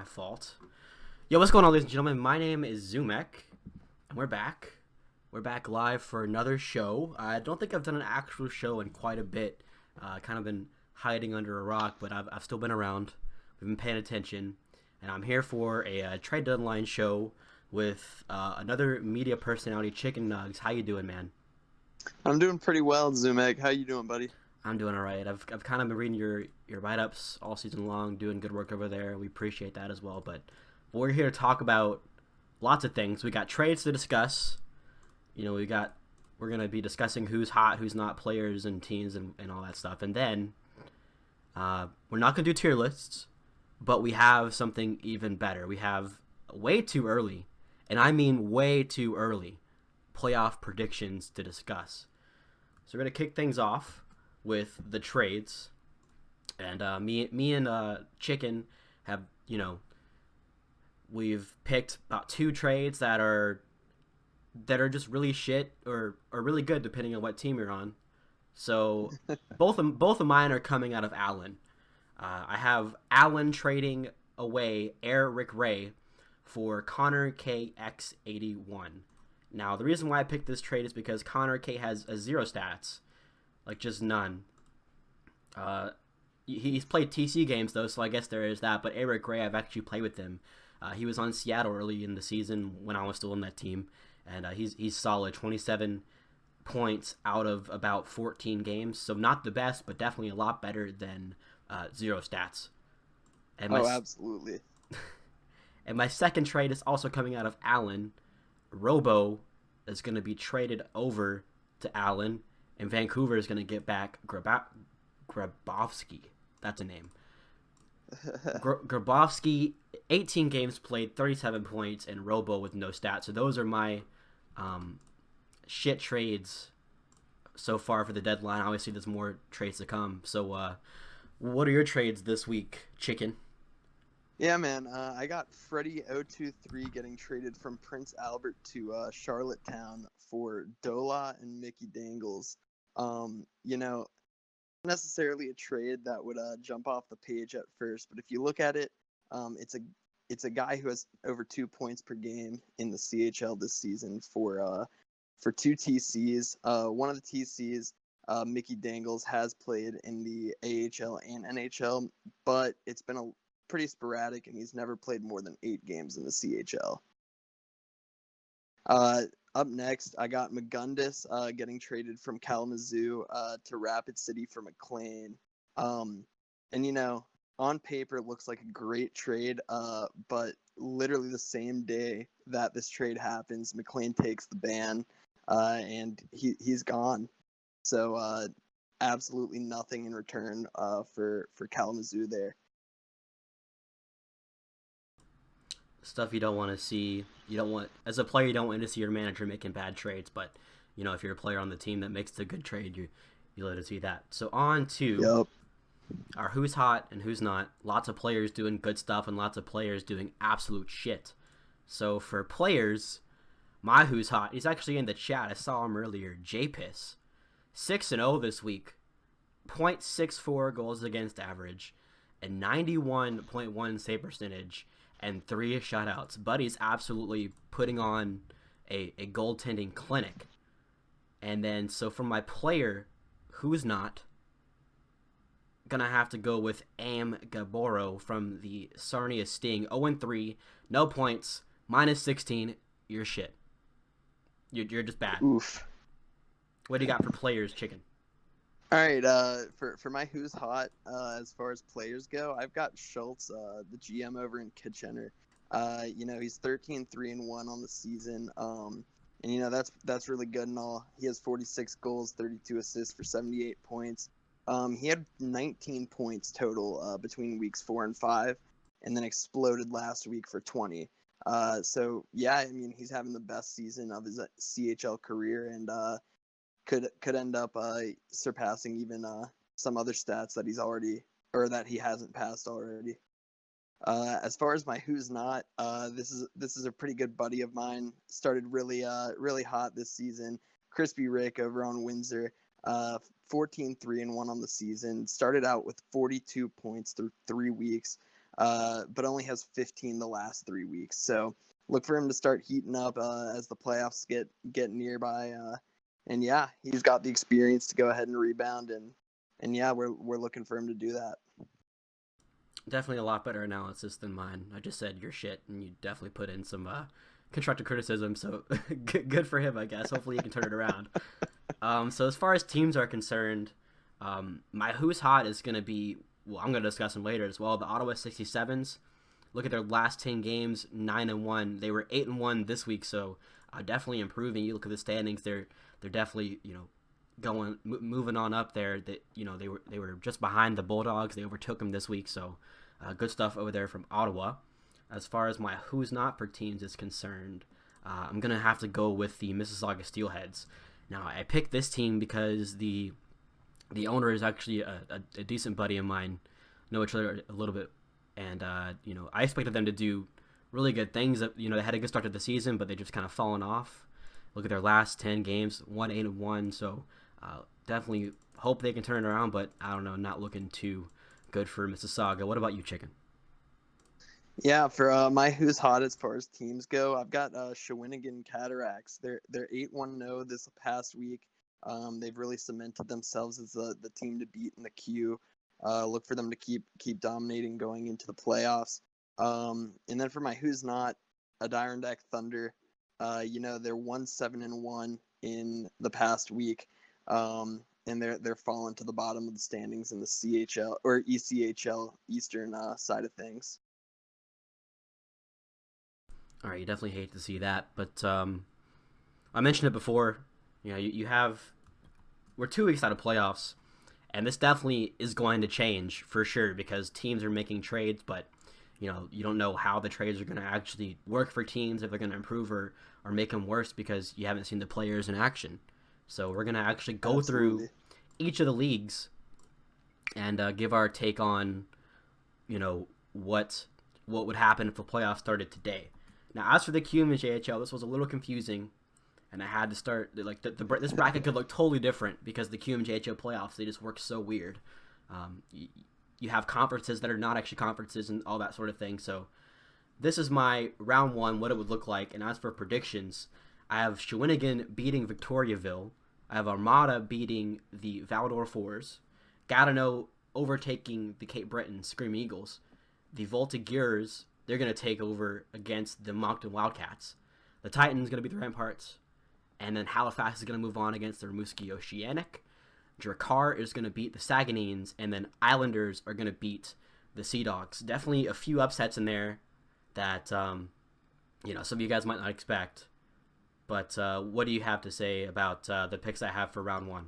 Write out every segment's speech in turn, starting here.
my fault. Yo, what's going on, ladies and gentlemen? My name is Zumek, and we're back. We're back live for another show. I don't think I've done an actual show in quite a bit. Kind of been hiding under a rock, but I've still been around. We've been paying attention, and I'm here for a trade deadline show with another media personality, Chicken Nugs. How you doing, man? I'm doing pretty well, Zumek. How you doing, buddy? I'm doing all right. I've kind of been reading your write-ups all season long, doing good work over there. We appreciate that as well. But we're here to talk about lots of things. We got trades to discuss. You know, we're gonna be discussing who's hot, who's not, players and teams and all that stuff. And then we're not gonna do tier lists, but we have something even better. We have way too early, and I mean way too early, playoff predictions to discuss. So we're gonna kick things off with the trades, and me and Chicken have we've picked about two trades that are just really shit or really good depending on what team you're on. So both of mine are coming out of Allen. I have Allen trading away Rick Ray for Connor KX81. Now the reason why I picked this trade is because Connor K has a zero stats. Like, just none. He's played TC games, though, so I guess there is that. But Eric Gray, I've actually played with him. He was on Seattle early in the season when I was still on that team. And he's solid. 27 points out of about 14 games. So not the best, but definitely a lot better than zero stats. And absolutely. And my second trade is also coming out of Allen. Robo is going to be traded over to Allen. And Vancouver is going to get back Grabowski. That's a name. Grabowski, 18 games played, 37 points, and Robo with no stats. So those are my shit trades so far for the deadline. Obviously, there's more trades to come. So what are your trades this week, Chicken? Yeah, man. I got Freddie023 getting traded from Prince Albert to Charlottetown for Dola and Mickey Dangles. Not necessarily a trade that would jump off the page at first, but if you look at it, it's a guy who has over 2 points per game in the CHL this season for two TCs. One of the TCs, Mickey Dangles, has played in the AHL and NHL, but it's been a pretty sporadic, and he's never played more than 8 games in the CHL. Up next, I got Magundis getting traded from Kalamazoo to Rapid City for McLean. On paper, it looks like a great trade, but literally the same day that this trade happens, McLean takes the ban, and he's gone. So absolutely nothing in return for Kalamazoo there. Stuff you don't want to see. You don't want, as a player, you don't want to see your manager making bad trades. But if you're a player on the team that makes a good trade, you let it see that. So on to our who's hot and who's not. Lots of players doing good stuff and lots of players doing absolute shit. So for players, my who's hot, he's actually in the chat. I saw him earlier. JPiss, 6-0 this week, .64 goals against average, and 91.1 save percentage, and 3 shutouts. Buddy's absolutely putting on a goaltending clinic. And then, so for my player, who's not, gonna have to go with Am Gaboro from the Sarnia Sting. 0-3, no points, -16. You're shit. You're just bad. Oof. What do you got for players, Chicken? All right, for my who's hot, as far as players go, I've got Schultz, the GM over in Kitchener. He's 13-3-1 on the season, and that's really good and all. He has 46 goals, 32 assists for 78 points. He had 19 points total between weeks 4 and 5, and then exploded last week for 20. So yeah, I mean, he's having the best season of his CHL career, and could end up surpassing even some other stats that that he hasn't passed already. As far as my who's not, this is a pretty good buddy of mine. Started really hot this season. Crispy Rick over on Windsor, 14-3-1 on the season. Started out with 42 points through 3 weeks. but only has 15 the last 3 weeks. So look for him to start heating up as the playoffs get nearby. And yeah, he's got the experience to go ahead and rebound, and yeah, we're looking for him to do that. Definitely a lot better analysis than mine. I just said you're shit, and you definitely put in some constructive criticism. So good for him, I guess. Hopefully, he can turn it around. So as far as teams are concerned, my who's hot is going to be. Well, I'm going to discuss them later as well. The Ottawa 67s. Look at their last 10 games, 9-1. They were 8-1 this week, so definitely improving. You look at the standings; they're definitely moving on up there. That they were just behind the Bulldogs. They overtook them this week, so good stuff over there from Ottawa. As far as my who's not for teams is concerned, I'm gonna have to go with the Mississauga Steelheads. Now I picked this team because the owner is actually a decent buddy of mine. Know each other a little bit, and I expected them to do really good things. They had a good start to the season, but they just kind of fallen off. Look at their last 10 games, 1-8-1. So definitely hope they can turn it around, but I don't know, not looking too good for Mississauga. What about you, Chicken? Yeah, for my who's hot as far as teams go, I've got Shawinigan Cataracts. They're 8-1-0 this past week. They've really cemented themselves as the team to beat in the queue. Look for them to keep dominating going into the playoffs. And then for my who's not, Adirondack Thunder. They're 1-7-1 in the past week. And they're falling to the bottom of the standings in the CHL or ECHL Eastern side of things. All right, you definitely hate to see that, but I mentioned it before. We're 2 weeks out of playoffs, and this definitely is going to change for sure because teams are making trades, but you don't know how the trades are going to actually work for teams, if they're going to improve or make them worse because you haven't seen the players in action. So we're going to actually go through each of the leagues and give our take on what would happen if the playoffs started today. Now, as for the QMJHL, this was a little confusing, and I had to start this bracket could look totally different because the QMJHL playoffs, they just work so weird. You have conferences that are not actually conferences and all that sort of thing. So this is my round one, what it would look like. And as for predictions, I have Shawinigan beating Victoriaville. I have Armada beating the Valdor Fours. Gatineau overtaking the Cape Breton Scream Eagles. The Voltigeurs, they're going to take over against the Moncton Wildcats. The Titans going to be the Ramparts. And then Halifax is going to move on against the Rimouski Oceanic. Drakkar is going to beat the Saguenayens. And then Islanders are going to beat the Sea Dogs. Definitely a few upsets in there that some of you guys might not expect. But what do you have to say about the picks I have for round one?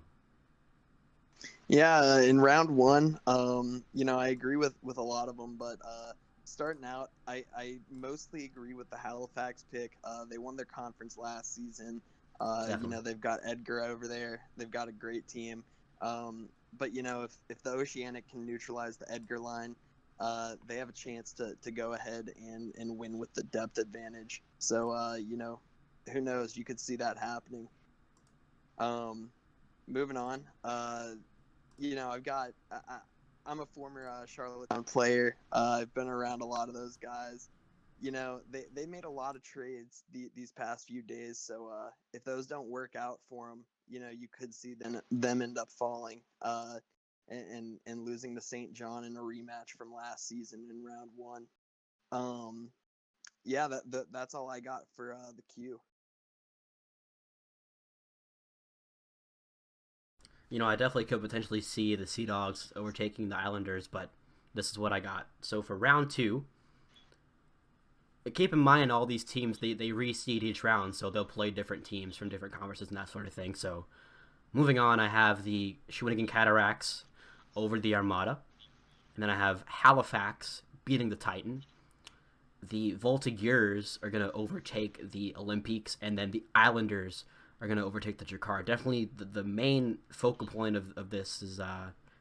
Yeah, in round one, I agree with a lot of them, but starting out, I mostly agree with the Halifax pick. They won their conference last season. They've got Edgar over there. They've got a great team. But if the Oceanic can neutralize the Edgar line, they have a chance to go ahead and win with the depth advantage. So who knows? You could see that happening. Moving on. I'm a former Charlottetown player. I've been around a lot of those guys. They made a lot of trades these past few days. So if those don't work out for them, you could see them end up falling and losing to St. John in a rematch from last season in round one. That's all I got for the Q. I definitely could potentially see the Sea Dogs overtaking the Islanders, but this is what I got. So for round two, keep in mind all these teams, they reseed each round, so they'll play different teams from different conferences and that sort of thing. So moving on, I have the Shawinigan Cataracts over the Armada. And then I have Halifax beating the Titan. The Voltigeurs are going to overtake the Olympiques, and then the Islanders are going to overtake the Drakkar. Definitely the main focal point of this is,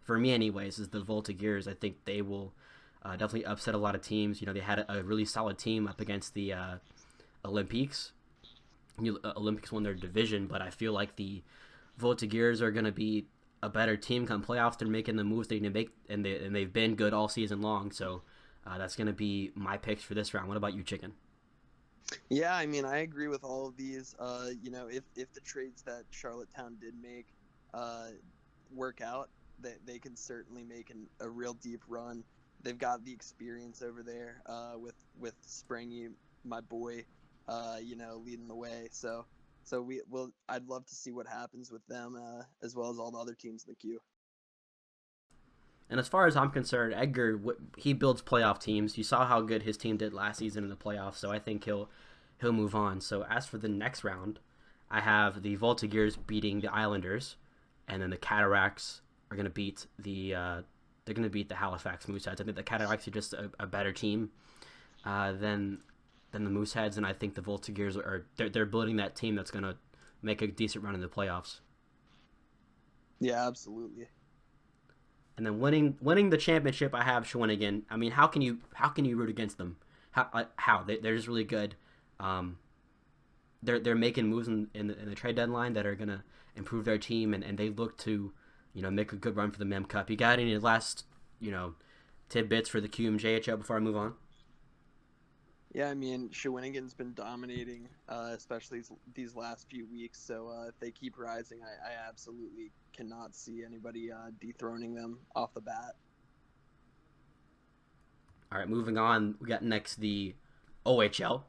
for me anyways, is the Voltigeurs. I think they will definitely upset a lot of teams. They had a really solid team up against the Olympiques. Olympics won their division, but I feel like the Voltigeurs are going to be a better team come playoffs. They're making the moves they need to make, and they've been good all season long. So That's going to be my picks for this round. What about you, Chicken? Yeah, I mean, I agree with all of these. If the trades that Charlottetown did make uh, work out, they can certainly make a real deep run. They've got the experience over there with Springy, my boy, leading the way. So we will. I'd love to see what happens with them as well as all the other teams in the queue. And as far as I'm concerned, Edgar, he builds playoff teams. You saw how good his team did last season in the playoffs, so I think he'll move on. So as for the next round, I have the Voltigeurs beating the Islanders, and then the Cataracts are going to beat they're going to beat the Halifax Mooseheads. I think the Cataracts are just a better team than the Mooseheads, and I think the Voltigeurs they're building that team that's going to make a decent run in the playoffs. Yeah, absolutely. And then winning the championship, I have Shawinigan. I mean, how can you root against them? How they're just really good. They're making moves in the trade deadline that are gonna improve their team, and they look to make a good run for the Mem Cup. You got any last tidbits for the QMJHL before I move on? Yeah, I mean, Shawinigan's been dominating, especially these last few weeks. So if they keep rising, I absolutely cannot see anybody dethroning them off the bat. All right, moving on. We got next the OHL,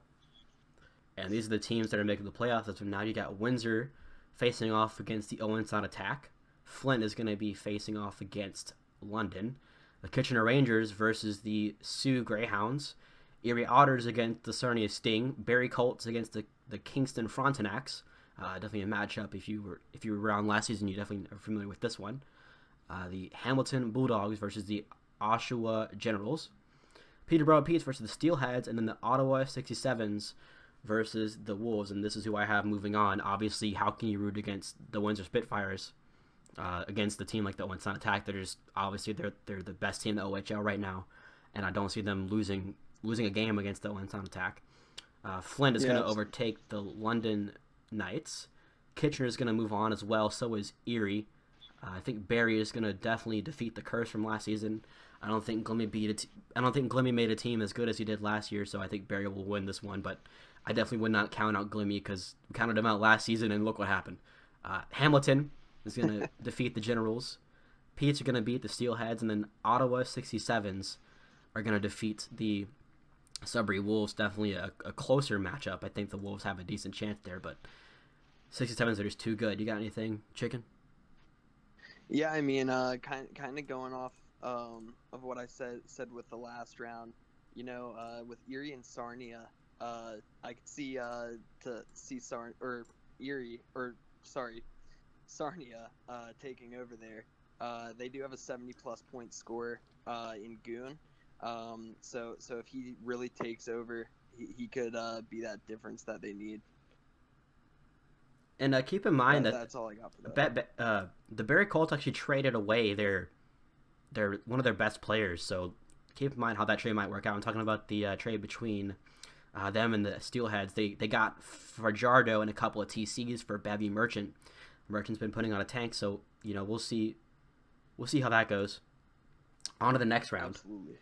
and these are the teams that are making the playoffs. So now you got Windsor facing off against the Owens on Attack. Flint is going to be facing off against London. The Kitchener Rangers versus the Sioux Greyhounds. Erie Otters against the Sarnia Sting. Barrie Colts against the Kingston Frontenacs. Definitely a matchup. If you were around last season, you definitely are familiar with this one. The Hamilton Bulldogs versus the Oshawa Generals. Peterborough Petes versus the Steelheads, and then the Ottawa 67s versus the Wolves. And this is who I have moving on. Obviously, how can you root against the Windsor Spitfires? Against the team like the Owens on Attack, they're the best team in the OHL right now, and I don't see them losing a game against the Owens on Attack. Flint is going to overtake the London Knights. Kitchener is going to move on as well. So is Erie. I think Barrie is going to definitely defeat the curse from last season. I don't think Glimmy made a team as good as he did last year, so I think Barrie will win this one. But I definitely would not count out Glimmy because we counted him out last season, and look what happened. Hamilton is going to defeat the Generals. Pete's are going to beat the Steelheads, and then Ottawa 67s are going to defeat the Sudbury Wolves. Definitely a closer matchup. I think the Wolves have a decent chance there, but 67s are just too good. You got anything, Chicken? Yeah, I mean, kind of going off of what I said with the last round. With Erie and Sarnia, I could see Sarnia taking over there. They do have a 70+ point score in Goon. So if he really takes over, he could be that difference that they need. And keep in mind that's all I got for that. The Barrie Colts actually traded away their one of their best players. So keep in mind how that trade might work out. I'm talking about the trade between them and the Steelheads. They got Fajardo and a couple of TCs for Bevy Merchant. Merchant's been putting on a tank, so we'll see how that goes. On to the next round. Absolutely.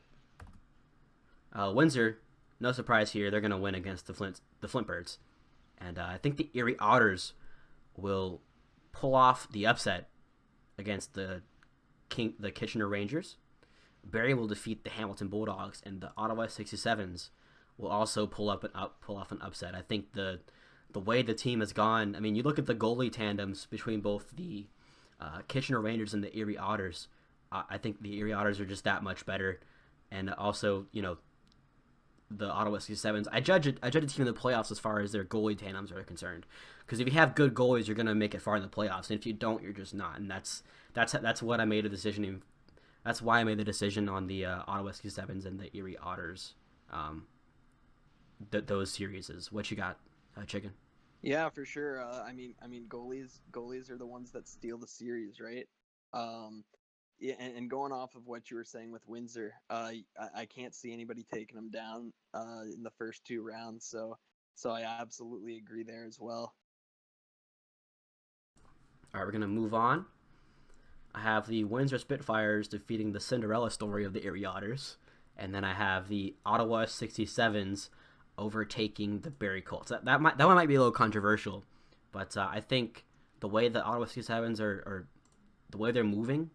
Windsor, no surprise here, they're going to win against the Flint Birds. And I think the Erie Otters will pull off the upset against the Kitchener Rangers. Barrie will defeat the Hamilton Bulldogs, and the Ottawa 67s will also pull off an upset. I think the way the team has gone, I mean, you look at the goalie tandems between both the Kitchener Rangers and the Erie Otters. I think the Erie Otters are just that much better, and also the Ottawa 67s. I judge a team in the playoffs as far as their goalie tandems are concerned, because if you have good goalies, you're going to make it far in the playoffs, and if you don't, you're just not. And that's what I made a decision. That's why I made the decision on the Ottawa 67s and the Erie Otters. Those series is what you got, Chicken. Yeah, for sure. I mean, goalies are the ones that steal the series, right? Yeah, and going off of what you were saying with Windsor, I can't see anybody taking them down in the first two rounds. So I absolutely agree there as well. All right, we're gonna move on. I have the Windsor Spitfires defeating the Cinderella story of the Erie Otters, and then I have the Ottawa 67s overtaking the Barrie Colts. That one might be a little controversial, but I think the way the Ottawa 67s are the way they're moving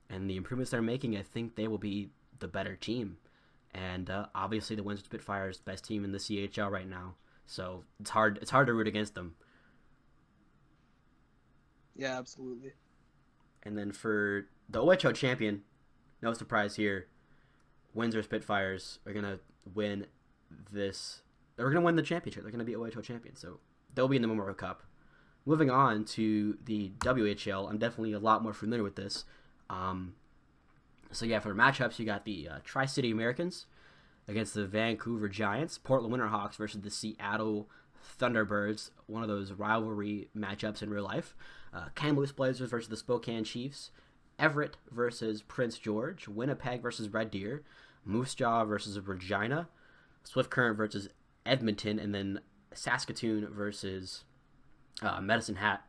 and the improvements they're making, I think they will be the better team. And obviously, the Windsor Spitfires best team in the CHL right now, so it's hard to root against them. Yeah, absolutely. And then for the OHL champion, no surprise here, Windsor Spitfires are gonna win this. They're gonna win the championship. They're gonna be OHL champions, so they'll be in the Memorial Cup. Moving on to the WHL, I'm definitely a lot more familiar with this. So yeah, for matchups, you got the Tri-City Americans against the Vancouver Giants, Portland Winterhawks versus the Seattle Thunderbirds, one of those rivalry matchups in real life. Kamloops Blazers versus the Spokane Chiefs, Everett versus Prince George, Winnipeg versus Red Deer, Moose Jaw versus Regina, Swift Current versus Edmonton, and then Saskatoon versus Medicine Hat.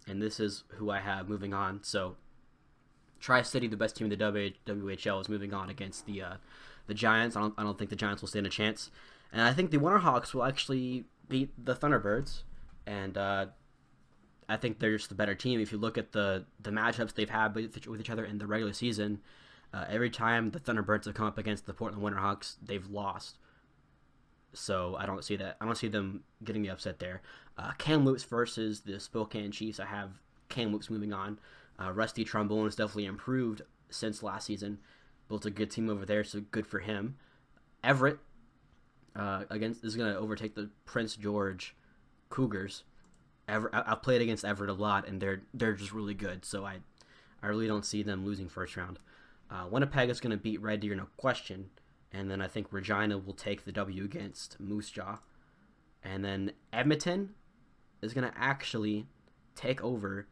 And this is who I have moving on. So Tri-City, the best team in the WHL, is moving on against the Giants. I don't think the Giants will stand a chance, and I think the Winterhawks will actually beat the Thunderbirds. And I think they're just the better team. If you look at the matchups they've had with each other in the regular season, every time the Thunderbirds have come up against the Portland Winterhawks, they've lost. So I don't see that. I don't see them getting the upset there. Kamloops versus the Spokane Chiefs. I have Kamloops moving on. Rusty Trombone has definitely improved since last season. Built a good team over there, so good for him. Everett is going to overtake the Prince George Cougars. I've played against Everett a lot, and they're just really good. So I really don't see them losing first round. Winnipeg is going to beat Red Deer, no question. And then I think Regina will take the W against Moose Jaw. And then Edmonton is going to actually take over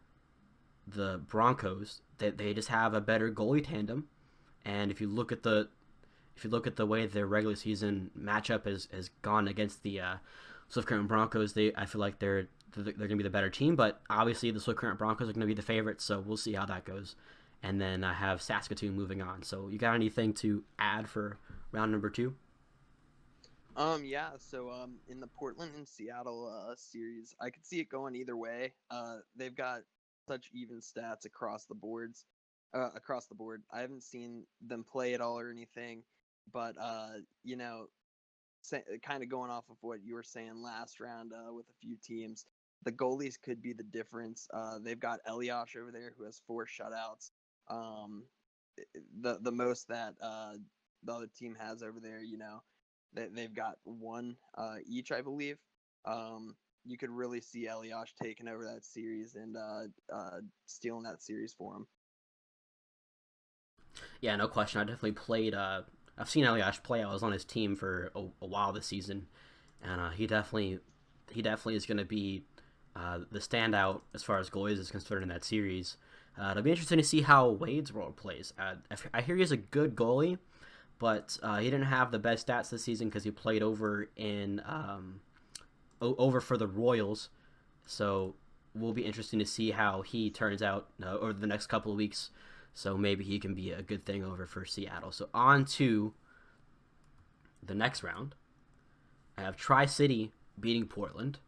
the Broncos. They just have a better goalie tandem, and if you look at the way their regular season matchup has gone against the Swift Current Broncos, I feel like they're going to be the better team. But obviously the Swift Current Broncos are going to be the favorites, so we'll see how that goes. And then I have Saskatoon moving on. So you got anything to add for round number 2? Yeah, so in the Portland and Seattle series, I could see it going either way. They've got such even stats across the board. I haven't seen them play at all or anything, but kind of going off of what you were saying last round with a few teams, the goalies could be the difference. They've got Eliash over there who has 4 shutouts. The most that the other team has over there, they've got 1 each, I believe. You could really see Eliash taking over that series and stealing that series for him. Yeah, no question. I definitely played. I've seen Eliash play. I was on his team for a while this season, and he definitely is going to be the standout as far as goalies is concerned in that series. It'll be interesting to see how Wade's World plays. I hear he's a good goalie, but he didn't have the best stats this season because he played over for the Royals. So will be interesting to see how he turns out over the next couple of weeks. So maybe he can be a good thing over for Seattle. So on to the next round. I have Tri-City beating Portland.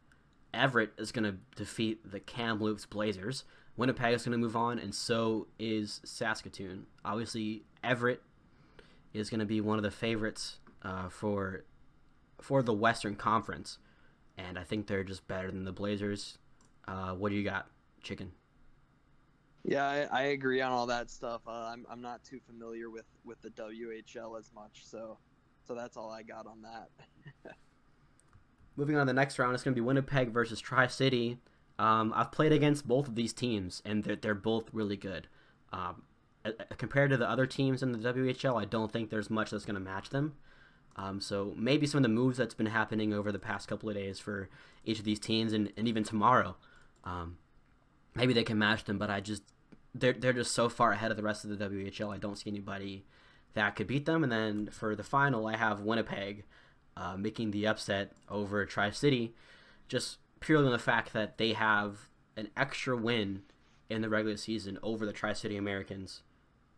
Everett is going to defeat the Kamloops Blazers. Winnipeg is going to move on, and so is Saskatoon. Obviously, Everett is going to be one of the favorites for the Western Conference, and I think they're just better than the Blazers. What do you got, Chicken? Yeah, I agree on all that stuff. I'm not too familiar with the WHL as much, so that's all I got on that. Moving on to the next round, it's going to be Winnipeg versus Tri-City. I've played against both of these teams, and they're both really good. Compared to the other teams in the WHL, I don't think there's much that's going to match them. So maybe some of the moves that's been happening over the past couple of days for each of these teams, and even tomorrow, maybe they can match them. But they're just so far ahead of the rest of the WHL. I don't see anybody that could beat them. And then for the final, I have Winnipeg making the upset over Tri-City, just purely on the fact that they have an extra win in the regular season over the Tri-City Americans,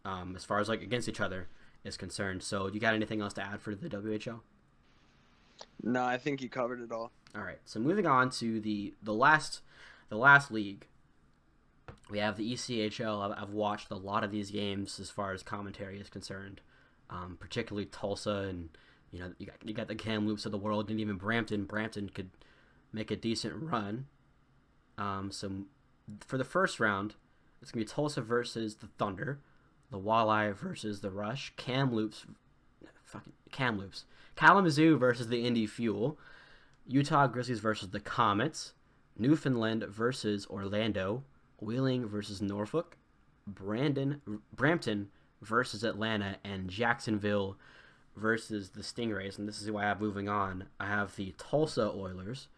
as far as like against each other, is concerned. So, you got anything else to add for the WHL? No, I think you covered it all. All right. So moving on to the last league, we have the ECHL. I've watched a lot of these games as far as commentary is concerned, particularly Tulsa, and you got the Kamloops of the world, and even Brampton. Brampton could make a decent run. So for the first round, it's gonna be Tulsa versus the Thunder, the Walleye versus the Rush, Kamloops, Kalamazoo versus the Indy Fuel, Utah Grizzlies versus the Comets, Newfoundland versus Orlando, Wheeling versus Norfolk, Brampton versus Atlanta, and Jacksonville versus the Stingrays. And this is who I have moving on. I have the Tulsa Oilers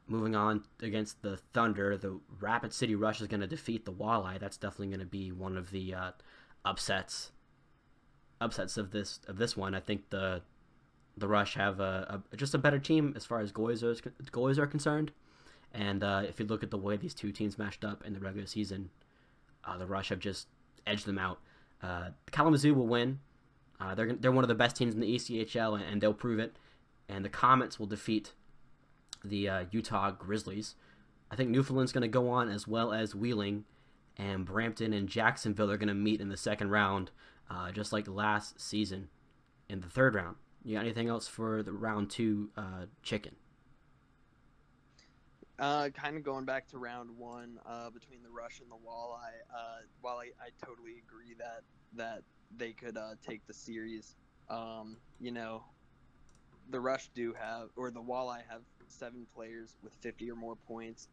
moving on against the Thunder. The Rapid City Rush is going to defeat the Walleye. That's definitely going to be one of the upsets of this one. I think the Rush have just a better team as far as goalies are concerned. And if you look at the way these two teams matched up in the regular season, the Rush have just edged them out. Kalamazoo will win. They're one of the best teams in the ECHL, and they'll prove it. And the Comets will defeat the Utah Grizzlies. I think Newfoundland's going to go on, as well as Wheeling, and Brampton and Jacksonville are going to meet in the second round, just like last season in the third round. You got anything else for the round 2, Chicken? Kind of going back to round 1 between the Rush and the Walleye. While I totally agree that they could take the series, the Rush do have, or the Walleye have 7 players with 50 or more points,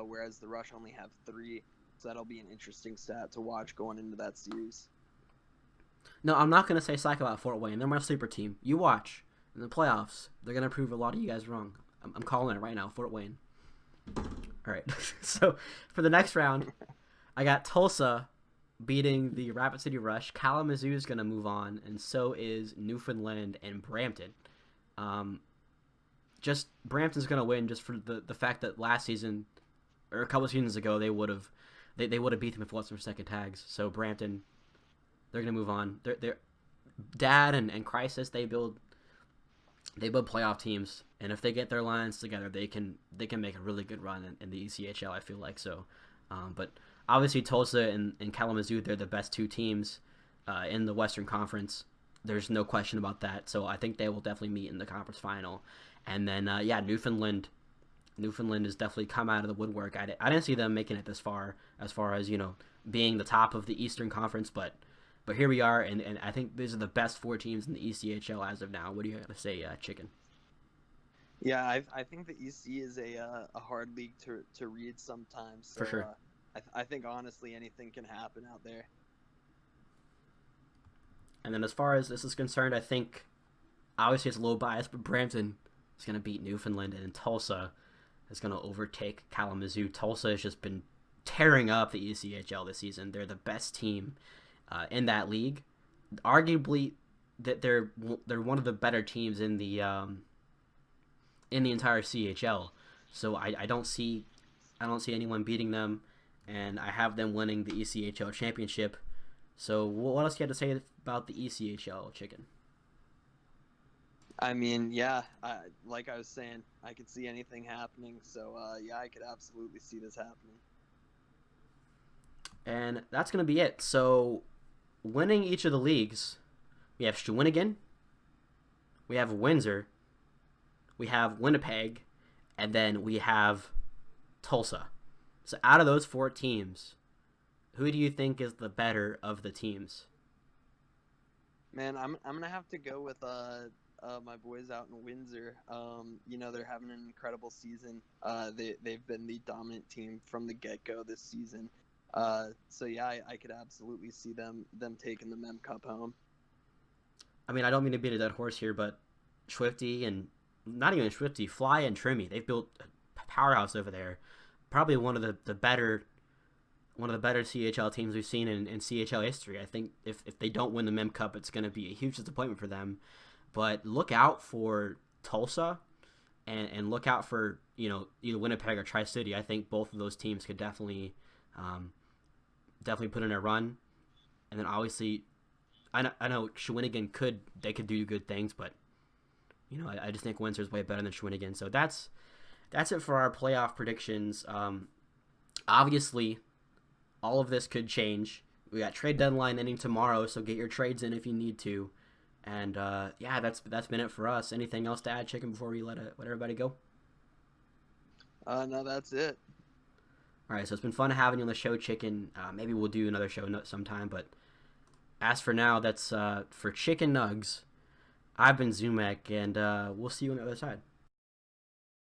whereas the Rush only have 3. So that'll be an interesting stat to watch going into that series. No, I'm not going to say psych about Fort Wayne. They're my sleeper team. You watch. In the playoffs, they're going to prove a lot of you guys wrong. I'm calling it right now, Fort Wayne. All right. So for the next round, I got Tulsa beating the Rapid City Rush. Kalamazoo is going to move on, and so is Newfoundland and Brampton. Just Brampton's going to win just for the fact that last season, or a couple of seasons ago, they would have beat them if it wasn't for second tags. So Brampton, they're going to move on. They're Dad and Crisis, they build playoff teams, and if they get their lines together, they can make a really good run in the ECHL, I feel like. So, but obviously Tulsa and Kalamazoo, they're the best 2 teams in the Western Conference. There's no question about that. So I think they will definitely meet in the conference final. And then Newfoundland has definitely come out of the woodwork. I didn't see them making it this far as being the top of the Eastern Conference, but here we are, and I think these are the best 4 teams in the ECHL as of now. What do you got to say, Chicken? Yeah, I think the EC is a hard league to read sometimes. So, for sure. I think honestly anything can happen out there. And then as far as this is concerned, I think obviously it's low bias, but Brampton is going to beat Newfoundland, and Tulsa is going to overtake Kalamazoo. Tulsa has just been tearing up the ECHL this season. They're the best team in that league. Arguably, that they're one of the better teams in the entire CHL. So I don't see anyone beating them, and I have them winning the ECHL championship. So what else do you have to say about the ECHL, Chicken? I mean, yeah, like I was saying, I could see anything happening. So I could absolutely see this happening. And that's going to be it. So winning each of the leagues, we have Shawinigan, we have Windsor, we have Winnipeg, and then we have Tulsa. So out of those 4 teams, who do you think is the better of the teams? Man, I'm gonna have to go with my boys out in Windsor. They're having an incredible season. They've been the dominant team from the get-go this season. I could absolutely see them taking the Mem Cup home. I mean, I don't mean to beat a dead horse here, but Swifty, and not even Swifty, Fly and Trimmy, they've built a powerhouse over there. Probably one of the better CHL teams we've seen in CHL history. I think if they don't win the Mem Cup, it's going to be a huge disappointment for them. But look out for Tulsa, and look out for either Winnipeg or Tri-City. I think both of those teams could definitely put in a run. And then obviously, I know Shawinigan could do good things, but I just think Windsor's way better than Shawinigan. So that's it for our playoff predictions. Obviously, all of this could change. We got trade deadline ending tomorrow, so get your trades in if you need to. And yeah, that's been it for us. Anything else to add, Chicken, before we let everybody go? No, that's it. All right, so it's been fun having you on the show, Chicken. Maybe we'll do another show sometime, but as for now, that's for Chicken Nugs. I've been Zumek, and we'll see you on the other side.